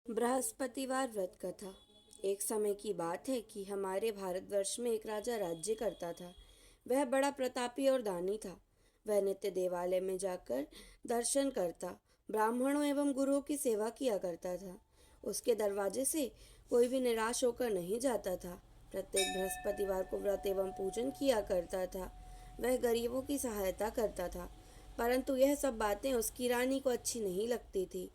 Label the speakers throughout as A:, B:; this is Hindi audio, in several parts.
A: बृहस्पतिवार व्रत कथा। एक समय की बात है कि हमारे भारतवर्ष में एक राजा राज्य करता था। वह बड़ा प्रतापी और दानी था। वह नित्य देवालय में जाकर दर्शन करता, ब्राह्मणों एवं गुरुओं की सेवा किया करता था। उसके दरवाजे से कोई भी निराश होकर नहीं जाता था। प्रत्येक बृहस्पतिवार को व्रत एवं पूजन किया करता था। वह गरीबों की सहायता करता था, परंतु यह सब बातें उसकी रानी को अच्छी नहीं लगती थी।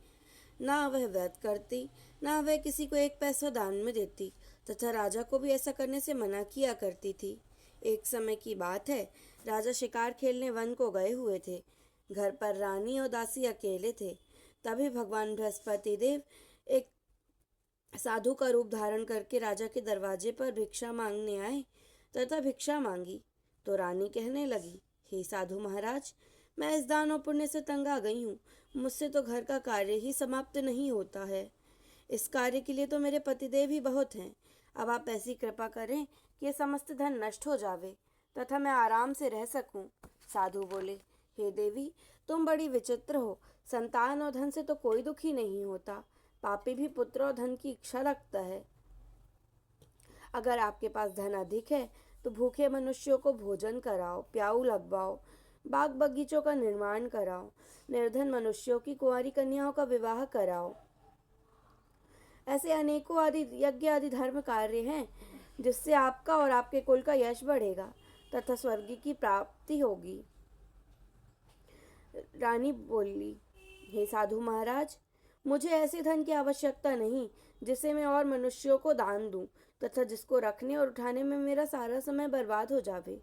A: ना वह व्रत करती, ना वह किसी को एक पैसा दान में देती, तथा राजा को भी ऐसा करने से मना किया करती थी। एक समय की बात है, राजा शिकार खेलने वन को गए हुए थे। घर पर रानी और दासी अकेले थे। तभी भगवान बृहस्पति देव एक साधु का रूप धारण करके राजा के दरवाजे पर भिक्षा मांगने आए तथा भिक्षा मांगी। तो रानी कहने लगी, हे साधु महाराज, मैं इस दान और पुण्य से तंग आ गई हूँ। मुझसे तो घर का कार्य ही समाप्त नहीं होता है। इस कार्य के लिए तो मेरे पतिदेव ही बहुत हैं। अब आप ऐसी कृपा करें कि ये समस्त धन नष्ट हो जावे तथा मैं आराम से रह सकूं। साधु बोले, हे देवी, तुम बड़ी विचित्र हो। संतान और धन से तो कोई दुखी नहीं होता। पापी भी पुत्र और धन की इच्छा रखता है। अगर आपके पास धन अधिक है तो भूखे मनुष्यों को भोजन कराओ, प्याऊ लगवाओ, बाग बगीचों का निर्माण कराओ, निर्धन मनुष्यों की कुंवारी कन्याओं का विवाह कराओ। ऐसे अनेकों आदि यज्ञ आदि धर्म कार्य हैं जिससे आपका और आपके कुल का यश बढ़ेगा तथा स्वर्ग की प्राप्ति होगी। रानी बोली, हे साधु महाराज, मुझे ऐसे धन की आवश्यकता नहीं जिसे मैं और मनुष्यों को दान दूं तथा जिसको रखने और उठाने में मेरा सारा समय बर्बाद हो जावे।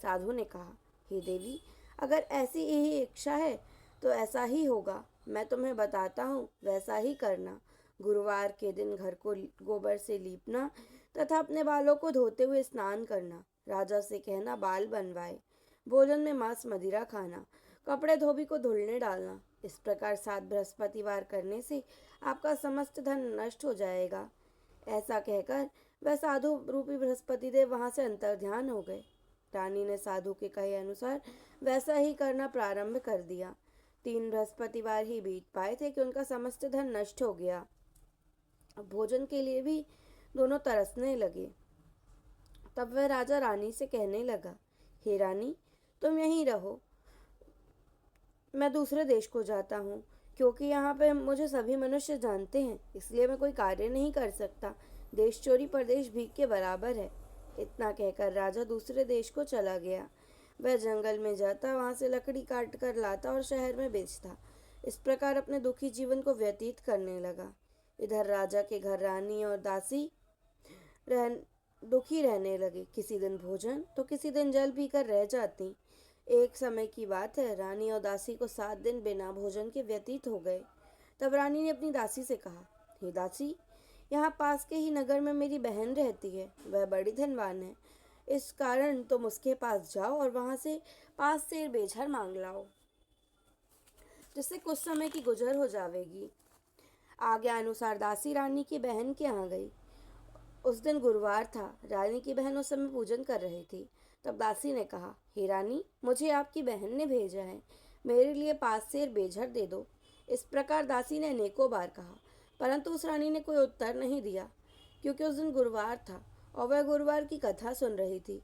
A: साधु ने कहा, हे देवी, अगर ऐसी यही इच्छा है तो ऐसा ही होगा। मैं तुम्हें बताता हूँ, वैसा ही करना। गुरुवार के दिन घर को गोबर से लीपना तथा अपने बालों को धोते हुए स्नान करना। राजा से कहना बाल बनवाए। भोजन में मांस मदिरा खाना, कपड़े धोबी को धुलने डालना। इस प्रकार 7 बृहस्पतिवार करने से आपका समस्त धन नष्ट हो जाएगा। ऐसा कहकर वह साधु रूपी बृहस्पति देव वहां से अंतर्ध्यान हो गए। रानी ने साधु के कहे अनुसार वैसा ही करना प्रारंभ कर दिया। 3 बृहस्पतिवार ही बीत पाए थे कि उनका समस्त धन नष्ट हो गया। अब भोजन के लिए भी दोनों तरसने लगे। तब वह राजा रानी से कहने लगा, हे रानी, तुम यहीं रहो, मैं दूसरे देश को जाता हूँ। क्योंकि यहाँ पे मुझे सभी मनुष्य जानते हैं, इसलिए मैं कोई कार्य नहीं कर सकता। देश चोरी परदेश भीख के बराबर है। इतना कहकर राजा दूसरे देश को चला गया। वह जंगल में जाता, वहां से लकड़ी काट कर लाता और शहर में बेचता। इस प्रकार अपने दुखी जीवन को व्यतीत करने लगा। इधर राजा के घर रानी और दासी रह दुखी रहने लगे। किसी दिन भोजन तो किसी दिन जल पीकर रह जाती। एक समय की बात है, रानी और दासी को 7 दिन बिना भोजन के व्यतीत हो गए। तब रानी ने अपनी दासी से कहा, हे दासी, यहाँ पास के ही नगर में मेरी बहन रहती है। वह बड़ी धनवान है। इस कारण तुम उसके पास जाओ और वहां से 5 सेर बेझर मांग लाओ, जिससे कुछ समय की गुजर हो जाएगी। आज्ञा अनुसार दासी रानी की बहन के यहाँ गई। उस दिन गुरुवार था। रानी की बहन उस समय पूजन कर रही थी। तब दासी ने कहा, हे रानी, मुझे आपकी बहन ने भेजा है, मेरे लिए 5 सेर बेझर दे दो। इस प्रकार दासी ने अनेकों बार कहा, परंतु उस रानी ने कोई उत्तर नहीं दिया, क्योंकि उस दिन गुरुवार था और वह गुरुवार की कथा सुन रही थी।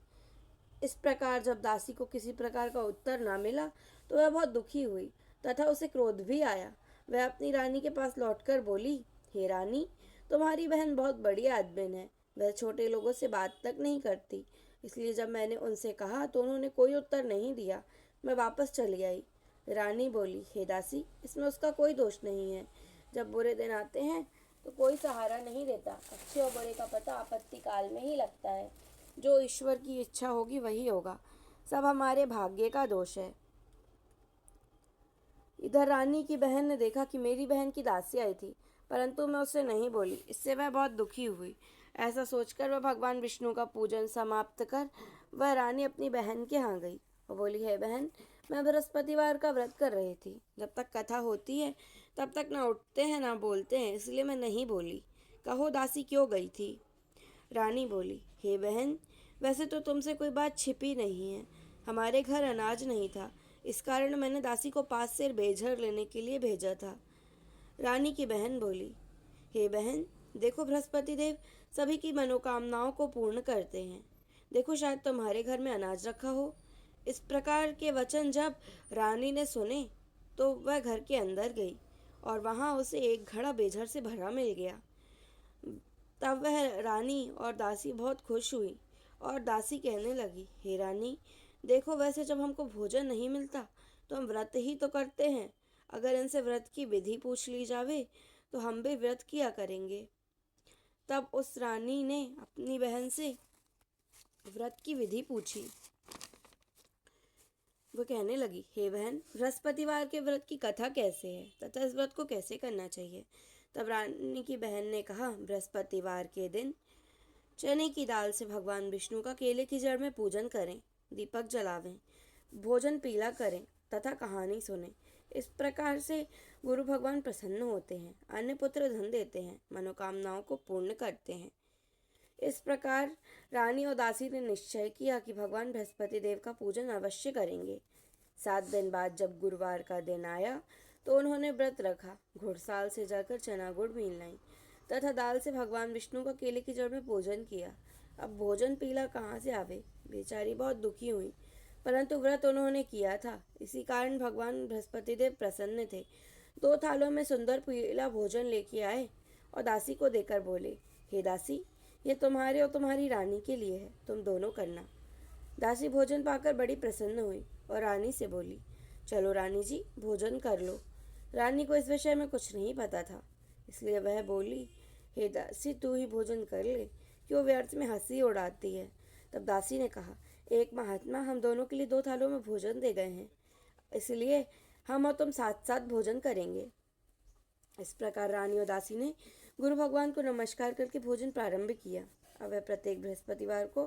A: इस प्रकार जब दासी को किसी प्रकार का उत्तर ना मिला तो वह बहुत दुखी हुई तथा उसे क्रोध भी आया। वह अपनी रानी के पास लौटकर बोली, हे रानी, तुम्हारी बहन बहुत बड़ी आदमिन है। वह छोटे लोगों से बात तक नहीं करती। इसलिए जब मैंने उनसे कहा तो उन्होंने कोई उत्तर नहीं दिया। मैं वापस चली आई। रानी बोली, हे दासी, इसमें उसका कोई दोष नहीं है। जब बुरे दिन आते हैं तो कोई सहारा नहीं देता। अच्छे और बुरे का पता आपत्ति काल में ही लगता है। जो ईश्वर की इच्छा होगी वही होगा। सब हमारे भाग्य का दोष है। इधर रानी की बहन ने देखा कि मेरी बहन की दासी आई थी, परंतु मैं उससे नहीं बोली। इससे वह बहुत दुखी हुई। ऐसा सोचकर वह भगवान विष्णु का पूजन समाप्त कर वह रानी अपनी बहन के यहाँ गई और बोली, हे बहन, मैं बृहस्पतिवार का व्रत कर रही थी। जब तक कथा होती है तब तक ना उठते हैं ना बोलते हैं, इसलिए मैं नहीं बोली। कहो दासी क्यों गई थी? रानी बोली, हे बहन, वैसे तो तुमसे कोई बात छिपी नहीं है। हमारे घर अनाज नहीं था, इस कारण मैंने दासी को 5 सेर बेझर लेने के लिए भेजा था। रानी की बहन बोली, हे बहन, देखो बृहस्पति देव सभी की मनोकामनाओं को पूर्ण करते हैं। देखो शायद तुम्हारे घर में अनाज रखा हो। इस प्रकार के वचन जब रानी ने सुने तो वह घर के अंदर गई और वहां उसे एक घड़ा बेझर से भरा मिल गया। तब वह रानी और दासी बहुत खुश हुई और दासी कहने लगी, हे रानी, देखो वैसे जब हमको भोजन नहीं मिलता तो हम व्रत ही तो करते हैं। अगर इनसे व्रत की विधि पूछ ली जावे तो हम भी व्रत किया करेंगे। तब उस रानी ने अपनी बहन से व्रत की विधि पूछी। वो कहने लगी, हे बहन, बृहस्पतिवार के व्रत की कथा कैसे है तथा इस व्रत को कैसे करना चाहिए। तब रानी की बहन ने कहा, बृहस्पतिवार के दिन चने की दाल से भगवान विष्णु का केले की जड़ में पूजन करें, दीपक जलावें, भोजन पीला करें तथा कहानी सुने। इस प्रकार से गुरु भगवान प्रसन्न होते हैं, अन्य पुत्र धन देते हैं, मनोकामनाओं को पूर्ण करते हैं। इस प्रकार रानी और दासी ने निश्चय किया कि भगवान बृहस्पति देव का पूजन अवश्य करेंगे। 7 दिन बाद जब गुरुवार का दिन आया तो उन्होंने व्रत रखा, घुड़साल से जाकर चना गुड़ बीन लाई तथा दाल से भगवान विष्णु का केले की जड़ में पूजन किया। अब भोजन पीला कहाँ से आवे। बेचारी बहुत दुखी हुई, परंतु व्रत उन्होंने किया था, इसी कारण भगवान बृहस्पति देव प्रसन्न थे। 2 थालों में सुंदर पीला भोजन लेके आए और दासी को देकर बोले, हे दासी, ये तुम्हारे और तुम्हारी रानी के लिए है, तुम दोनों करना। दासी भोजन पाकर बड़ी प्रसन्न हुई और रानी से बोली, चलो रानी जी, भोजन कर लो। रानी को इस विषय में कुछ नहीं पता था, इसलिए वह बोली, हे दासी, तू ही भोजन कर ले, क्यों व्यर्थ में हंसी उड़ाती है। तब दासी ने कहा, एक महात्मा हम दोनों के लिए 2 थालों में भोजन दे गए हैं, इसलिए हम और तुम साथ साथ भोजन करेंगे। इस प्रकार रानी और दासी ने गुरु भगवान को नमस्कार करके भोजन प्रारंभ किया। अब वह प्रत्येक बृहस्पतिवार को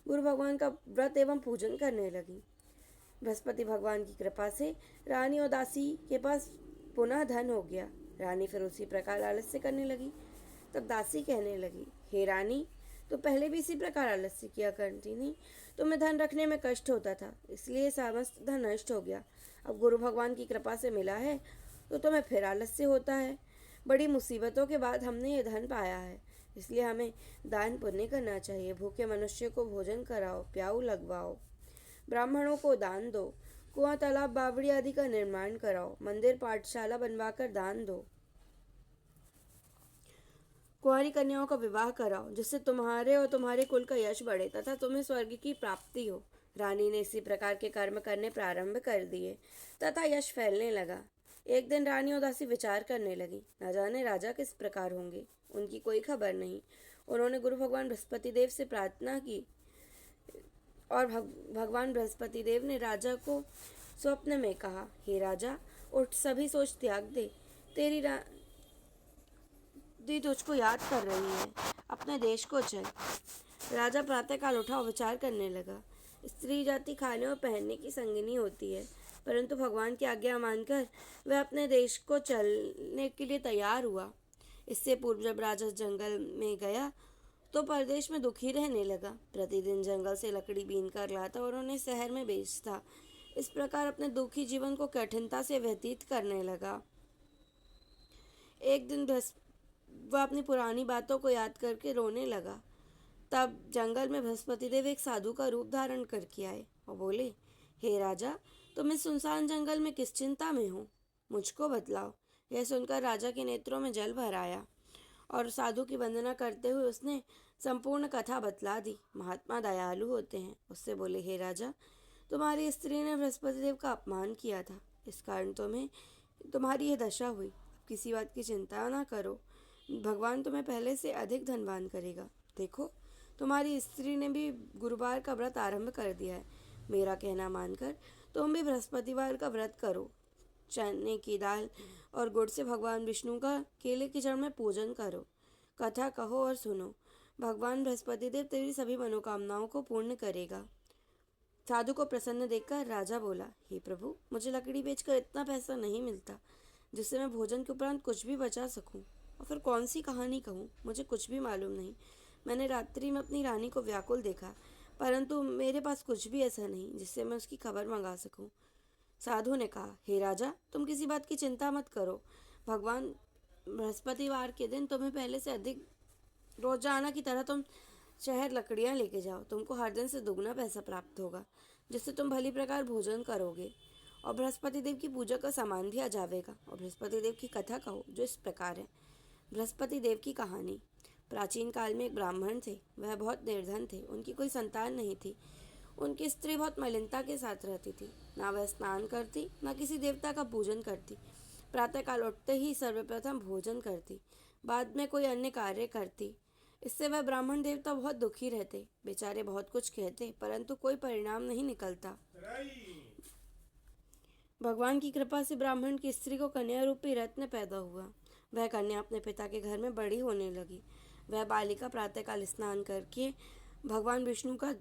A: गुरु भगवान का व्रत एवं पूजन करने लगी। बृहस्पति भगवान की कृपा से रानी और दासी के पास पुनः धन हो गया। रानी फिर उसी प्रकार आलस्य करने लगी। तब दासी कहने लगी, हे रानी, तो पहले भी इसी प्रकार आलस्य किया करती थी, तुम्हें धन रखने में कष्ट होता था, इसलिए समस्त धन नष्ट हो गया। अब गुरु भगवान की कृपा से मिला है तो तुम्हें फिर आलस्य होता है। बड़ी मुसीबतों के बाद हमने ये धन पाया है, इसलिए हमें दान पुण्य करना चाहिए। भूखे मनुष्य को भोजन कराओ, प्याऊ लगवाओ, ब्राह्मणों को दान दो, कुआं तालाब बावड़ी आदि का निर्माण कराओ, मंदिर पाठशाला बनवाकर दान दो, कुंवारी कन्याओं का विवाह कराओ, जिससे तुम्हारे और तुम्हारे कुल का यश बढ़े तथा तुम्हें स्वर्ग की प्राप्ति हो। रानी ने इसी प्रकार के कर्म करने प्रारंभ कर दिए तथा यश फैलने लगा। एक दिन रानी और दासी विचार करने लगी, न जाने राजा किस प्रकार होंगे, उनकी कोई खबर नहीं। उन्होंने गुरु भगवान बृहस्पति देव से प्रार्थना की और भगवान बृहस्पति देव ने राजा को स्वप्न में कहा, हे राजा, उठ, सभी सोच त्याग दे, तेरी दी तुझको याद कर रही है, अपने देश को चल। राजा प्रातःकाल उठा और विचार करने लगा। स्त्री जाति खाने और पहनने की संगिनी होती है, परंतु भगवान की आज्ञा मानकर वह अपने देश को चलने के लिए तैयार हुआ। इससे पूर्व जब राजा जंगल में गया तो परदेश में दुखी रहने लगा। प्रतिदिन जंगल से लकड़ी बीन कर लाता और उन्हें शहर में बेचता। इस प्रकार अपने दुखी जीवन को कठिनता से व्यतीत करने लगा। एक दिन वह अपनी पुरानी बातों को याद करके रोने लगा। तब जंगल में बृहस्पति देव एक साधु का रूप धारण करके आए और बोले, हे राजा, तुम इस सुनसान जंगल में किस चिंता में हो, मुझको बतलाओ। यह सुनकर राजा के नेत्रों में जल भर आया और साधु की वंदना करते हुए उसने संपूर्ण कथा बतला दी। महात्मा दयालु होते हैं। उससे बोले, हे राजा, तुम्हारी स्त्री ने बृहस्पति देव का अपमान किया था, इस कारण तुम्हारी यह दशा हुई। अब किसी बात की चिंता ना करो, भगवान तुम्हें पहले से अधिक धनवान करेगा। देखो, तुम्हारी स्त्री ने भी गुरुवार का व्रत आरंभ कर दिया है। मेरा कहना मानकर तुम भी बृहस्पतिवार का व्रत करो। चने की दाल और गुड़ से भगवान विष्णु का केले की जड़ में पूजन करो, कथा कहो और सुनो। भगवान बृहस्पति देव तेरी सभी मनोकामनाओं को पूर्ण करेगा। साधु को प्रसन्न देखकर राजा बोला, हे प्रभु, मुझे लकड़ी बेचकर इतना पैसा नहीं मिलता जिससे मैं भोजन के उपरांत कुछ भी बचा सकूं। और फिर कौन सी कहानी कहूँ, मुझे कुछ भी मालूम नहीं। मैंने रात्रि में अपनी रानी को व्याकुल देखा, परंतु मेरे पास कुछ भी ऐसा नहीं जिससे मैं उसकी खबर मंगा सकूं। साधु ने कहा, हे राजा, तुम किसी बात की चिंता मत करो। भगवान बृहस्पतिवार के दिन तुम्हें पहले से अधिक रोजाना की तरह तुम शहर लकड़ियां लेके जाओ। तुमको हर दिन से दुगना पैसा प्राप्त होगा, जिससे तुम भली प्रकार भोजन करोगे। और बृहस्पति देव की पूजा का सामान भी आ जाएगा। और बृहस्पति देव की कथा कहो, जो इस प्रकार है। बृहस्पति देव की कहानी। प्राचीन काल में एक ब्राह्मण थे। वह बहुत निर्धन थे। उनकी कोई संतान नहीं थी। उनकी स्त्री बहुत मलिनता के साथ रहती थी। ना वह स्नान करती, ना किसी देवता का पूजन करती। प्रातःकाल उठते ही सर्वप्रथम भोजन करती, बाद में कोई अन्य कार्य करती। इससे वह ब्राह्मण देवता बहुत दुखी रहते। बेचारे बहुत कुछ कहते, परंतु कोई परिणाम नहीं निकलता। भगवान की कृपा से ब्राह्मण की स्त्री को कन्या रूपी रत्न पैदा हुआ। वह कन्या अपने पिता के घर में बड़ी होने लगी। वह बालिका प्रातःकाल स्नान करके भगवान विष्णु का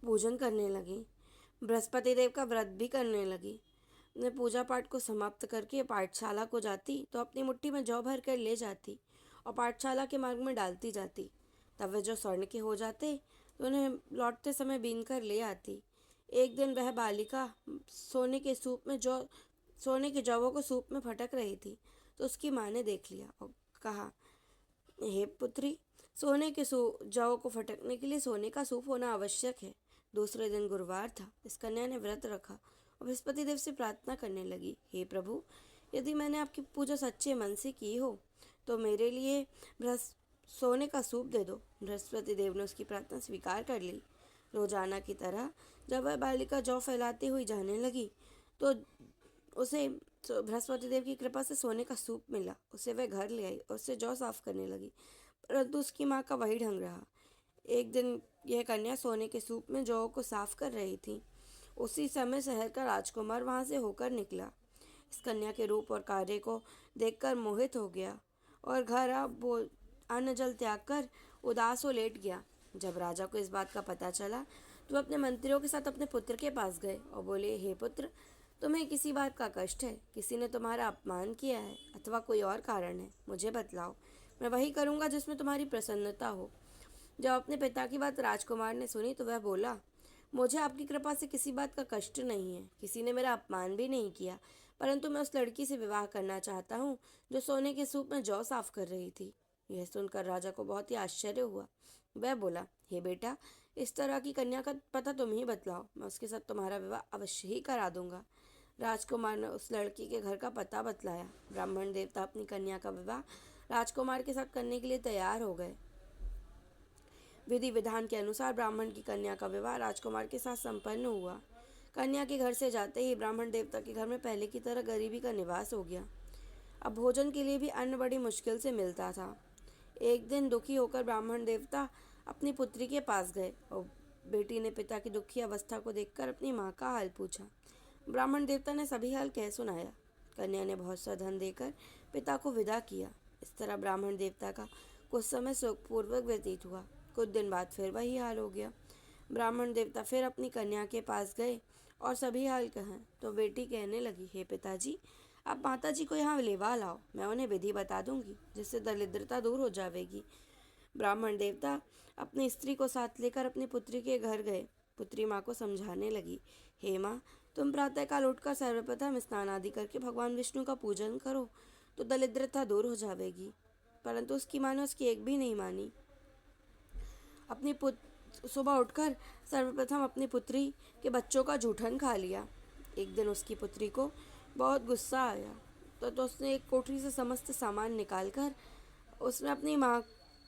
A: पूजन करने लगी। बृहस्पति देव का व्रत भी करने लगी। वह पूजा पाठ को समाप्त करके पाठशाला को जाती तो अपनी मुट्ठी में जौ भर कर ले जाती और पाठशाला के मार्ग में डालती जाती। तब वे जो स्वर्ण के हो जाते तो उन्हें लौटते समय बीन कर ले आती। एक दिन वह बालिका सोने के जौवों को सूप में फटक रही थी तो उसकी माँ ने देख लिया और कहा, हे पुत्री, सोने के जौ को फटकने के लिए सोने का सूप होना आवश्यक है। दूसरे दिन गुरुवार था। इस कन्या ने व्रत रखा और बृहस्पति देव से प्रार्थना करने लगी, हे प्रभु, यदि मैंने आपकी पूजा सच्चे मन से की हो तो मेरे लिए सोने का सूप दे दो। बृहस्पति देव ने उसकी प्रार्थना स्वीकार कर ली। रोजाना की तरह जब वह बालिका जौ फैलाती हुई जाने लगी तो उसे बृहस्पति देव की कृपा से सोने का सूप मिला। उसे वह घर ले आई और उससे जौ साफ करने लगी, परंतु उसकी माँ का वही ढंग रहा। एक दिन यह कन्या सोने के सूप में जौ को साफ कर रही थी। उसी समय शहर का राजकुमार वहां से होकर निकला। इस कन्या के रूप और कार्य को देखकर मोहित हो गया और घर अन्न जल त्याग कर उदास हो लेट गया। जब राजा को इस बात का पता चला तो वह अपने मंत्रियों के साथ अपने पुत्र के पास गए और बोले, हे पुत्र, तुम्हें किसी बात का कष्ट है? किसी ने तुम्हारा अपमान किया है अथवा कोई और कारण है? मुझे बतलाओ, मैं वही करूँगा जिसमें तुम्हारी प्रसन्नता हो। जब अपने पिता की बात राजकुमार ने सुनी तो वह बोला, मुझे आपकी कृपा से किसी बात का कष्ट नहीं है। किसी ने मेरा अपमान भी नहीं किया, परंतु मैं उस लड़की से विवाह करना चाहता हूँ जो सोने के सूप में जौ साफ कर रही थी। यह सुनकर राजा को बहुत ही आश्चर्य हुआ। वह बोला, हे बेटा, इस तरह की कन्या का पता तुम ही बतलाओ, मैं उसके साथ तुम्हारा विवाह अवश्य ही करा दूंगा। राजकुमार ने उस लड़की के घर का पता बतलाया। ब्राह्मण देवता अपनी कन्या का विवाह राजकुमार के साथ करने के लिए तैयार हो गए। विधि विधान के अनुसार ब्राह्मण की कन्या का विवाह राजकुमार के साथ संपन्न हुआ। कन्या के घर से जाते ही ब्राह्मण देवता के घर में पहले की तरह गरीबी का निवास हो गया। अब भोजन के लिए भी अन्न बड़ी मुश्किल से मिलता था। एक दिन दुखी होकर ब्राह्मण देवता अपनी पुत्री के पास गए और बेटी ने पिता की दुखी अवस्था को देखकर अपनी माँ का हाल पूछा। ब्राह्मण देवता ने सभी हाल कह सुनाया। कन्या ने बहुत सा धन देकर पिता को विदा किया। इस तरह ब्राह्मण देवता का कुछ समय सुखपूर्वक व्यतीत हुआ। कुछ दिन बाद फिर वही हाल हो गया। ब्राह्मण देवता फिर अपनी कन्या के पास गए और सभी हाल कहें तो बेटी कहने लगी, हे पिताजी, आप माताजी को यहाँ लेवा लाओ, मैं उन्हें विधि बता दूंगी जिससे दरिद्रता दूर हो जाएगी। ब्राह्मण देवता अपनी स्त्री को साथ लेकर अपनी पुत्री के घर गए। पुत्री माँ को समझाने लगी, हे माँ, तुम प्रातःकाल उठकर सर्वप्रथम स्नान आदि करके भगवान विष्णु का पूजन करो तो दरिद्रता दूर हो जाएगी। परंतु उसकी माँ ने उसकी एक भी नहीं मानी। सुबह उठकर सर्वप्रथम अपनी पुत्री के बच्चों का जूठन खा लिया। एक दिन उसकी पुत्री को बहुत गुस्सा आया तो उसने एक कोठरी से समस्त सामान निकालकर उसने अपनी माँ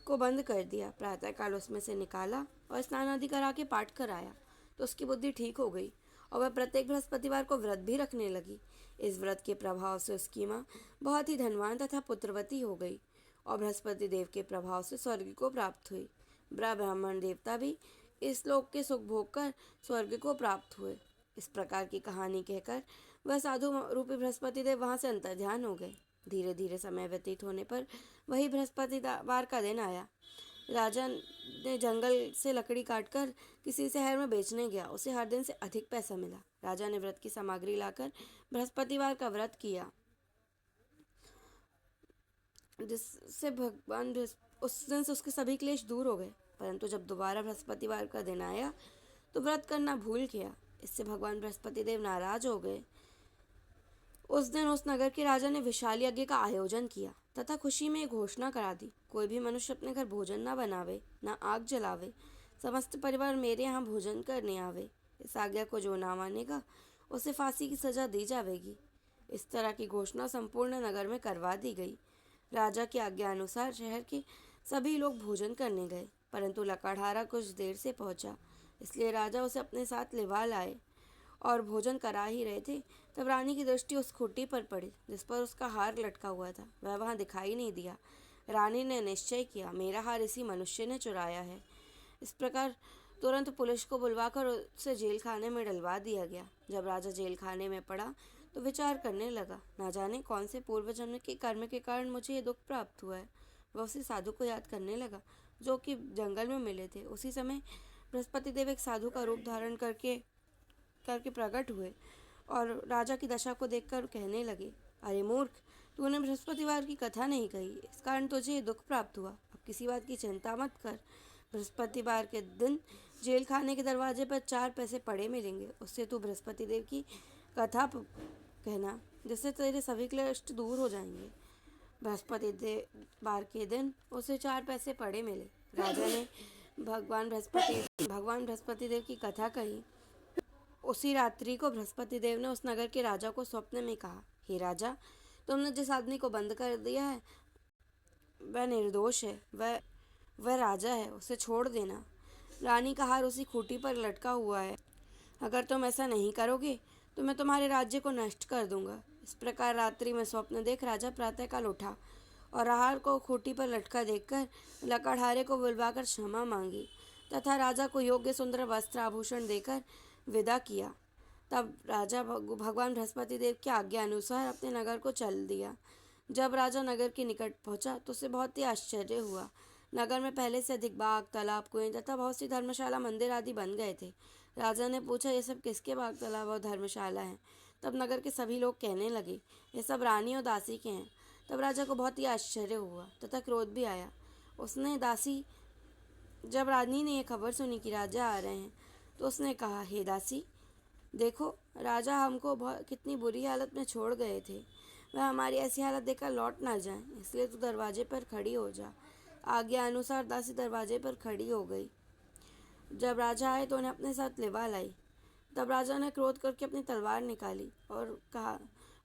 A: को बंद कर दिया। प्रातःकाल उसमें से निकाला और स्नान आदि करा के पाठ कराया तो उसकी बुद्धि ठीक हो गई और वह प्रत्येक बृहस्पतिवार को व्रत भी रखने लगी। इस व्रत के प्रभाव से उसकी माँ बहुत ही धनवान तथा पुत्रवती हो गई और बृहस्पति देव के प्रभाव से स्वर्ग को प्राप्त हुई। ब्राह्मण देवता भी इस लोक के सुख भोग कर स्वर्ग को प्राप्त हुए। इस प्रकार की कहानी कहकर वह साधु रूपी बृहस्पति देव वहां से अंतर्ध्यान हो गए। धीरे धीरे समय व्यतीत होने पर वही बृहस्पतिवार का दिन आया। राजा ने जंगल से लकड़ी काटकर किसी शहर में बेचने गया। उसे हर दिन से अधिक पैसा मिला। राजा ने व्रत की सामग्री लाकर बृहस्पतिवार का व्रत किया, जिससे भगवान उस दिन से उसके सभी क्लेश दूर हो गए। परंतु जब दोबारा बृहस्पतिवार का दिन आया तो व्रत करना भूल गया। इससे भगवान बृहस्पति देव नाराज हो गए। उस दिन उस नगर के राजा ने विशाल यज्ञ का आयोजन किया। तथा खुशी में घोषणा करा दी, कोई भी मनुष्य अपने घर भोजन न बनावे, न आग जलावे, समस्त परिवार मेरे यहाँ भोजन करने आवे। इस आज्ञा को जो ना मानेगा उसे फांसी की सजा दी जाएगी। इस तरह की घोषणा संपूर्ण नगर में करवा दी गई। राजा की आज्ञा अनुसार शहर के सभी लोग भोजन करने गए, परंतु लकड़हारा कुछ देर से पहुंचा, इसलिए राजा उसे अपने साथ लिवा लाए और भोजन करा ही रहे थे तब रानी की दृष्टि उस खूंटी पर पड़ी जिस पर उसका हार लटका हुआ था। वह वहां दिखाई नहीं दिया। रानी ने निश्चय किया, मेरा हार इसी मनुष्य ने चुराया है। इस प्रकार तुरंत पुलिस को बुलवाकर उसे जेल खाने में डलवा दिया गया। जब राजा जेल खाने में पड़ा तो विचार करने लगा, ना जाने कौन से पूर्व जन्म के कर्म के कारण मुझे ये दुख प्राप्त हुआ है। वह उसी साधु को याद करने लगा जो कि जंगल में मिले थे। उसी समय बृहस्पति देव एक साधु का रूप धारण करके करके प्रकट हुए और राजा की दशा को देखकर कहने लगे, अरे मूर्ख, तूने बृहस्पतिवार की कथा नहीं कही, इस कारण तुझे ये दुख प्राप्त हुआ। अब किसी बात की चिंता मत कर। बृहस्पतिवार के दिन जेल खाने के दरवाजे पर 4 पैसे पड़े मिलेंगे, उससे तू बृहस्पति देव की कथा कहना, जिससे तेरे सभी क्लेश दूर हो जाएंगे। बृहस्पतिवार के दिन उसे 4 पैसे पड़े मिले। राजा ने भगवान बृहस्पति देव की कथा कही। उसी रात्रि को बृहस्पति देव ने उस नगर के राजा को स्वप्न में कहा, हे राजा, तुमने जिस आदमी को बंद कर दिया है वह निर्दोष है, वह राजा है, उसे छोड़ देना। रानी का हार उसी खूंटी पर लटका हुआ है। अगर तुम ऐसा नहीं करोगे तो मैं तुम्हारे राज्य को नष्ट कर दूंगा। इस प्रकार रात्रि में स्वप्न देख राजा प्रातःकाल उठा और हार को खूंटी पर लटका देखकर लकड़हारे को बुलवाकर क्षमा मांगी तथा राजा को योग्य सुंदर वस्त्र आभूषण देकर विदा किया। तब राजा भगवान बृहस्पति देव की आज्ञा अनुसार अपने नगर को चल दिया। जब राजा नगर के निकट पहुंचा तो उसे बहुत ही आश्चर्य हुआ। नगर में पहले से अधिक बाग, तालाब, कुएं तथा बहुत सी धर्मशाला, मंदिर आदि बन गए थे। राजा ने पूछा, ये सब किसके बाग, तालाब और धर्मशाला हैं? तब नगर के सभी लोग कहने लगे, ये सब रानी और दासी के हैं। तब राजा को बहुत ही आश्चर्य हुआ तथा क्रोध भी आया। जब रानी ने यह खबर सुनी कि राजा आ रहे हैं तो उसने कहा, हे दासी, देखो, राजा हमको कितनी बुरी हालत में छोड़ गए थे। वह हमारी ऐसी हालत देखकर लौट ना जाए, इसलिए तू दरवाजे पर खड़ी हो जा। आज्ञा अनुसार दासी दरवाजे पर खड़ी हो गई। जब राजा आए तो उन्हें अपने साथ लिवा लाई। तब राजा ने क्रोध करके अपनी तलवार निकाली और कहा,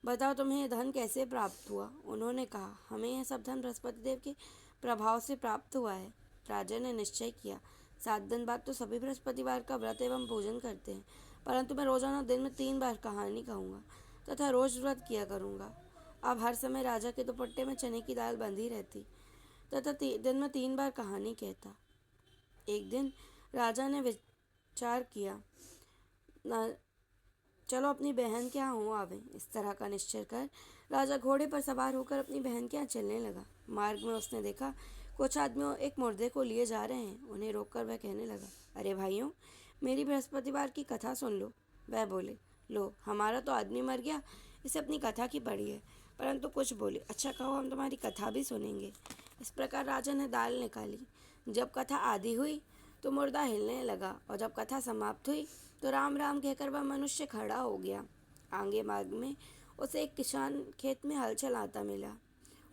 A: बताओ, तुम्हें यह धन कैसे प्राप्त हुआ? उन्होंने कहा, हमें यह सब धन बृहस्पति देव के प्रभाव से प्राप्त हुआ है। राजा ने निश्चय किया, 7 दिन बाद तो सभी बृहस्पतिवार का व्रत एवं भोजन करते हैं, परंतु मैं रोजाना दिन में 3 बार कहानी कहूँगा तथा रोज व्रत किया करूँगा। अब हर समय राजा के दुपट्टे में चने की दाल बंधी रहती तथा दिन में 3 बार कहानी कहता। एक दिन राजा ने विचार किया, चलो अपनी बहन के यहाँ हो आवे। इस तरह का निश्चय कर राजा घोड़े पर सवार होकर अपनी बहन के यहाँ चलने लगा। मार्ग में उसने देखा कुछ आदमी एक मुर्दे को लिए जा रहे हैं। उन्हें रोककर वह कहने लगा, अरे भाइयों, मेरी बृहस्पतिवार की कथा सुन लो। वह बोले, लो, हमारा तो आदमी मर गया, इसे अपनी कथा की पड़ी है। परंतु कुछ बोले, अच्छा कहो, हम तुम्हारी कथा भी सुनेंगे। इस प्रकार राजा ने दाल निकाली। जब कथा आधी हुई तो मुर्दा हिलने लगा और जब कथा समाप्त हुई तो राम राम कहकर वह मनुष्य खड़ा हो गया। आगे मार्ग में उसे एक किसान खेत में हल चलाता मिला।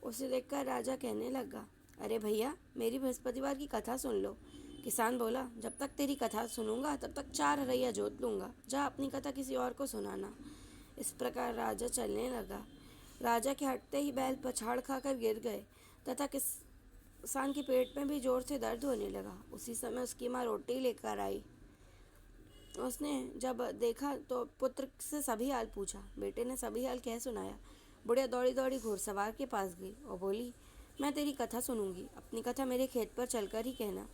A: उसे देखकर राजा कहने लगा, अरे भैया, मेरी बृहस्पतिवार की कथा सुन लो। किसान बोला, जब तक तेरी कथा सुनूंगा तब तक 4 हरैया जोत लूँगा। जा अपनी कथा किसी और को सुनाना। इस प्रकार राजा चलने लगा। राजा के हटते ही बैल पछाड़ खाकर गिर गए तथा किसान के पेट में भी जोर से दर्द होने लगा। उसी समय उसकी माँ रोटी लेकर आई। उसने जब देखा तो पुत्र से सभी हाल पूछा। बेटे ने सभी हाल कह सुनाया। बुढ़िया दौड़ी दौड़ी घुड़सवार के पास गई और बोली, मैं तेरी कथा सुनूंगी, अपनी कथा मेरे खेत पर चलकर ही कहना।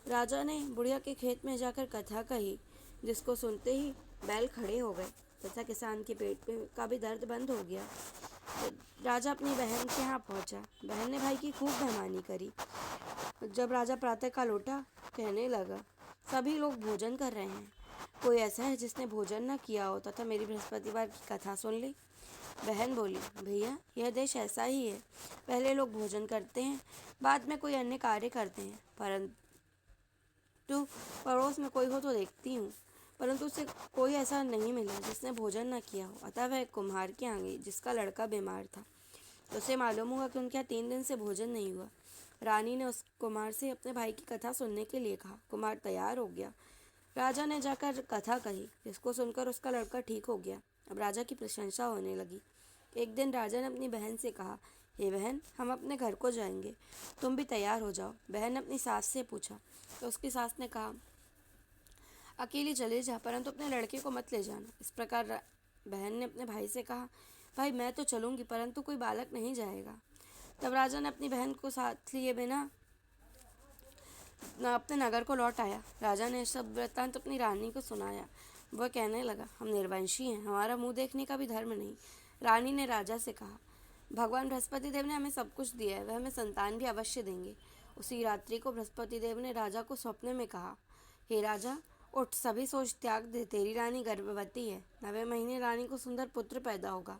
A: राजा ने बुढ़िया के खेत में जाकर कथा कही, जिसको सुनते ही बैल खड़े हो गए तथा किसान के पेट में का भी दर्द बंद हो गया। राजा अपनी बहन के यहाँ पहुंचा। बहन ने भाई की खूब मेहमानी करी। जब राजा प्रातःकाल उठा, कहने लगा, सभी लोग भोजन कर रहे हैं, कोई ऐसा है जिसने भोजन न किया हो तथा मेरी बृहस्पतिवार की कथा सुन ले? बहन बोली, भैया, यह देश ऐसा ही है, पहले लोग भोजन करते हैं, बाद में कोई अन्य कार्य करते हैं। परंतु पड़ोस में कोई हो तो देखती हूँ, परंतु उसे कोई ऐसा नहीं मिला जिसने भोजन न किया हो। अतः वह एक कुम्हार के यहाँ गई जिसका लड़का बीमार था। उसे मालूम हुआ कि उनके यहाँ 3 दिन से भोजन नहीं हुआ। रानी ने उस कुमार से अपने भाई की कथा सुनने के लिए कहा। कुमार तैयार हो गया। राजा ने जाकर कथा कही, जिसको सुनकर उसका लड़का ठीक हो गया। अब राजा की प्रशंसा होने लगी। एक दिन राजा ने अपनी बहन से कहा, हे बहन, हम अपने घर को जाएंगे, तुम भी तैयार हो जाओ। बहन ने अपनी सास से पूछा तो उसकी सास ने कहा, अकेली चले जा, परंतु अपने लड़के को मत ले जाना। इस प्रकार बहन ने अपने भाई से कहा, भाई मैं तो चलूंगी, परंतु कोई बालक नहीं जाएगा। तब राजा ने अपनी बहन को साथ लिए बिना अपने नगर को लौट आया। राजा ने सब वृत्तांत अपनी रानी को सुनाया। वह कहने लगा, हम निर्वंशी हैं, हमारा मुंह देखने का भी धर्म नहीं। रानी ने राजा से कहा, भगवान बृहस्पति देव ने हमें सब कुछ दिया है, वह हमें संतान भी अवश्य देंगे। उसी रात्रि को बृहस्पति देव ने राजा को स्वप्न में कहा, हे राजा, उठ, सभी सोच त्याग दे, तेरी रानी गर्भवती है, 9वें महीने रानी को सुंदर पुत्र पैदा होगा।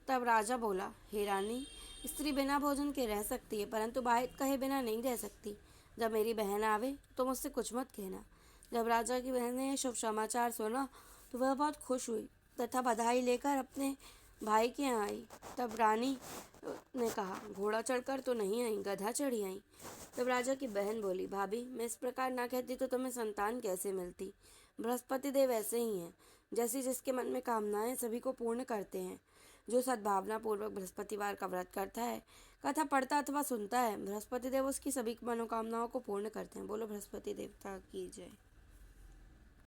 A: तब राजा बोला, हे रानी, स्त्री बिना भोजन के रह सकती है, परंतु बात कहे बिना नहीं रह सकती। जब मेरी बहन आवे तो मुझसे कुछ मत कहना। जब राजा की बहन ने शुभ समाचार सुना तो वह बहुत खुश हुई तथा बधाई लेकर अपने भाई के यहाँ आई। तब रानी ने कहा, घोड़ा चढ़कर तो नहीं आई, गधा चढ़ी आई। तब राजा की बहन बोली, भाभी, मैं इस प्रकार ना कहती तो तुम्हें संतान कैसे मिलती। बृहस्पति देव ऐसे ही हैं, जैसी जिसके मन में कामनाएं सभी को पूर्ण करते हैं। जो सद्भावना पूर्वक बृहस्पतिवार का व्रत करता है, कथा पढ़ता अथवा सुनता है, बृहस्पति देव उसकी सभी मनोकामनाओं को पूर्ण करते हैं। बोलो बृहस्पति देवता की जय।